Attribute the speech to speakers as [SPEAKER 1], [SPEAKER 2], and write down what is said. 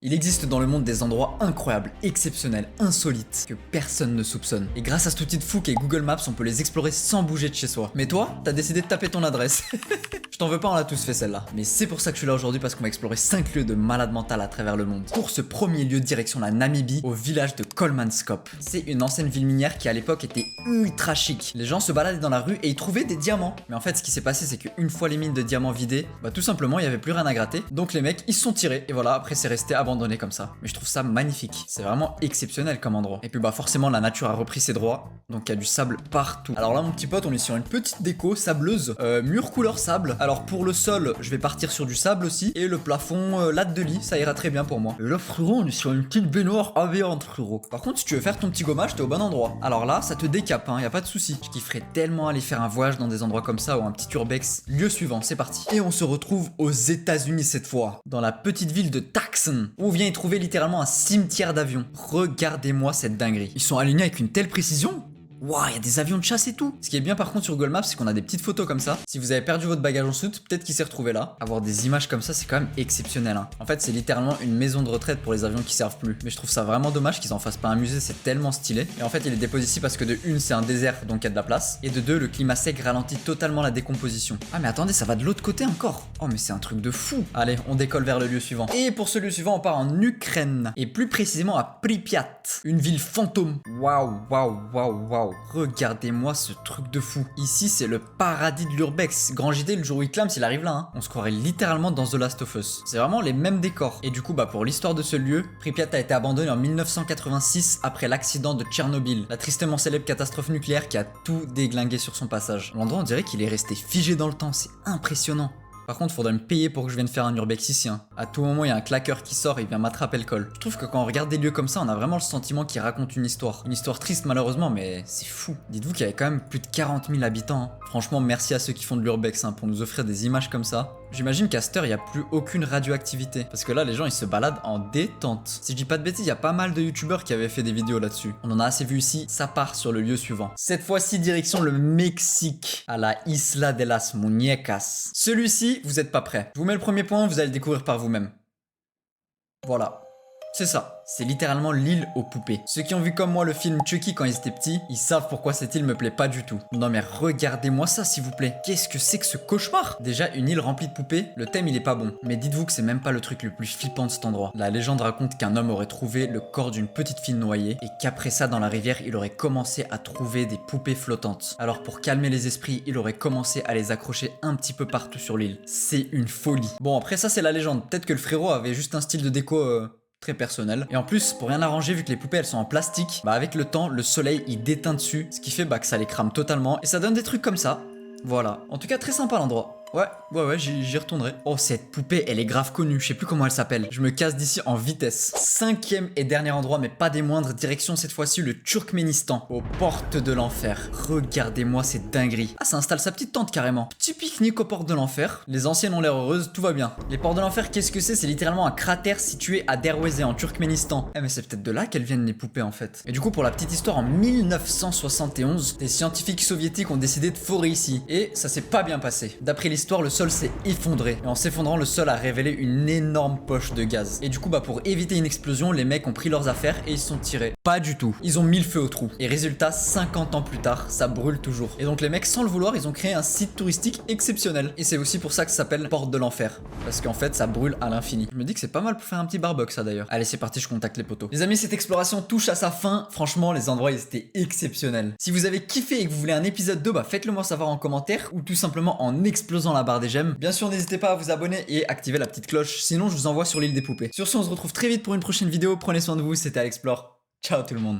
[SPEAKER 1] Il existe dans le monde des endroits incroyables, exceptionnels, insolites, que personne ne soupçonne. Et grâce à cet outil de fou qu'est Google Maps, on peut les explorer sans bouger de chez soi. Mais toi, t'as décidé de taper ton adresse. Je t'en veux pas, on l'a tous fait celle-là. Mais c'est pour ça que je suis là aujourd'hui, parce qu'on va explorer 5 lieux de malade mental à travers le monde. Pour ce premier lieu, direction la Namibie, au village de Kolmanskop. C'est une ancienne ville minière qui à l'époque était ultra chic. Les gens se baladaient dans la rue et y trouvaient des diamants. Mais en fait, ce qui s'est passé, c'est qu'une fois les mines de diamants vidées, bah tout simplement, il y avait plus rien à gratter. Donc les mecs, ils se sont tirés. Et voilà, après c'est resté abandonné comme ça. Mais je trouve ça magnifique. C'est vraiment exceptionnel comme endroit. Et puis bah forcément, la nature a repris ses droits. Donc il y a du sable partout. Alors là, mon petit pote, on est sur une petite déco sableuse. Mur couleur sable. Alors pour le sol, je vais partir sur du sable aussi. Et le plafond, latte de lit, ça ira très bien pour moi. Là, frérot, on est sur une petite baignoire avéante, frérot. Par contre, si tu veux faire ton petit gommage, t'es au bon endroit. Alors là, ça te décape, hein, y a pas de souci. Je kifferais tellement aller faire un voyage dans des endroits comme ça ou un petit urbex. Lieu suivant, c'est parti. Et on se retrouve aux États-Unis cette fois, dans la petite ville de Tucson, où on vient y trouver littéralement un cimetière d'avions. Regardez-moi cette dinguerie. Ils sont alignés avec une telle précision. Waouh, il y a des avions de chasse et tout. Ce qui est bien par contre sur Google Maps, c'est qu'on a des petites photos comme ça. Si vous avez perdu votre bagage en soute, peut-être qu'il s'est retrouvé là. Avoir des images comme ça, c'est quand même exceptionnel, hein. En fait, c'est littéralement une maison de retraite pour les avions qui servent plus. Mais je trouve ça vraiment dommage qu'ils en fassent pas un musée, c'est tellement stylé. Et en fait, il est déposé ici parce que de une, c'est un désert, donc il y a de la place. Et de deux, le climat sec ralentit totalement la décomposition. Ah mais attendez, ça va de l'autre côté encore. Oh mais c'est un truc de fou. Allez, on décolle vers le lieu suivant. Et pour ce lieu suivant, on part en Ukraine. Et plus précisément à Pripyat. Une ville fantôme. Waouh, waouh, waouh, waouh. Regardez-moi ce truc de fou. Ici, c'est le paradis de l'urbex. Grand JD, le jour où il clame, s'il arrive là, hein, on se croirait littéralement dans The Last of Us. C'est vraiment les mêmes décors. Et du coup, bah pour l'histoire de ce lieu, Pripyat a été abandonné en 1986 après l'accident de Tchernobyl, la tristement célèbre catastrophe nucléaire qui a tout déglingué sur son passage. L'endroit, on dirait qu'il est resté figé dans le temps. C'est impressionnant. Par contre, faudrait me payer pour que je vienne faire un urbex ici, hein. À tout moment, il y a un claqueur qui sort et il vient m'attraper le col. Je trouve que quand on regarde des lieux comme ça, on a vraiment le sentiment qu'ils racontent une histoire. Une histoire triste malheureusement, mais c'est fou. Dites-vous qu'il y avait quand même plus de 40 000 habitants, hein. Franchement, merci à ceux qui font de l'urbex, hein, pour nous offrir des images comme ça. J'imagine qu'à cette heure, il n'y a plus aucune radioactivité. Parce que là, les gens, ils se baladent en détente. Si je dis pas de bêtises, il y a pas mal de youtubeurs qui avaient fait des vidéos là-dessus. On en a assez vu ici, ça part sur le lieu suivant. Cette fois-ci, direction le Mexique, à la Isla de las Muñecas. Celui-ci, vous êtes pas prêts. Je vous mets le premier point, vous allez le découvrir par vous-même. Voilà. C'est ça. C'est littéralement l'île aux poupées. Ceux qui ont vu comme moi le film Chucky quand ils étaient petits, ils savent pourquoi cette île me plaît pas du tout. Non mais regardez-moi ça s'il vous plaît. Qu'est-ce que c'est que ce cauchemar? Déjà une île remplie de poupées, le thème il est pas bon. Mais dites-vous que c'est même pas le truc le plus flippant de cet endroit. La légende raconte qu'un homme aurait trouvé le corps d'une petite fille noyée et qu'après ça dans la rivière il aurait commencé à trouver des poupées flottantes. Alors pour calmer les esprits, il aurait commencé à les accrocher un petit peu partout sur l'île. C'est une folie. Bon après ça c'est la légende. Peut-être que le frérot avait juste un style de déco très personnel. Et en plus, pour rien arranger, vu que les poupées elles sont en plastique, bah avec le temps, le soleil il déteint dessus, ce qui fait bah que ça les crame totalement. Et ça donne des trucs comme ça. Voilà. En tout cas, très sympa l'endroit. Ouais, j'y retournerai. Oh, cette poupée, elle est grave connue. Je sais plus comment elle s'appelle. Je me casse d'ici en vitesse. 5e et dernier endroit, mais pas des moindres. Direction cette fois-ci le Turkménistan. Aux portes de l'enfer. Regardez-moi cette dinguerie. Ah, ça installe sa petite tente carrément. Petit pique-nique aux portes de l'enfer. Les anciennes ont l'air heureuses, tout va bien. Les portes de l'enfer, qu'est-ce que c'est? C'est littéralement un cratère situé à Derweze en Turkménistan. Eh, mais c'est peut-être de là qu'elles viennent les poupées en fait. Et du coup, pour la petite histoire, en 1971, des scientifiques soviétiques ont décidé de forer ici. Et ça s'est pas bien passé. D'après l'histoire, le sol s'est effondré. Et en s'effondrant, le sol a révélé une énorme poche de gaz. Et du coup, bah pour éviter une explosion, les mecs ont pris leurs affaires et ils se sont tirés. Pas du tout. Ils ont mis le feu au trou. Et résultat, 50 ans plus tard, ça brûle toujours. Et donc les mecs, sans le vouloir, ils ont créé un site touristique exceptionnel. Et c'est aussi pour ça que ça s'appelle Porte de l'Enfer. Parce qu'en fait, ça brûle à l'infini. Je me dis que c'est pas mal pour faire un petit barbecue, ça d'ailleurs. Allez, c'est parti, je contacte les potos. Les amis, cette exploration touche à sa fin. Franchement, les endroits, ils étaient exceptionnels. Si vous avez kiffé et que vous voulez un épisode 2, bah faites-le moi savoir en commentaire ou tout simplement en explosant la barre des j'aime. Bien sûr, n'hésitez pas à vous abonner et activer la petite cloche. Sinon, je vous envoie sur l'île des poupées. Sur ce, on se retrouve très vite pour une prochaine vidéo. Prenez soin de vous, c'était Alexplore. Ciao tout le monde.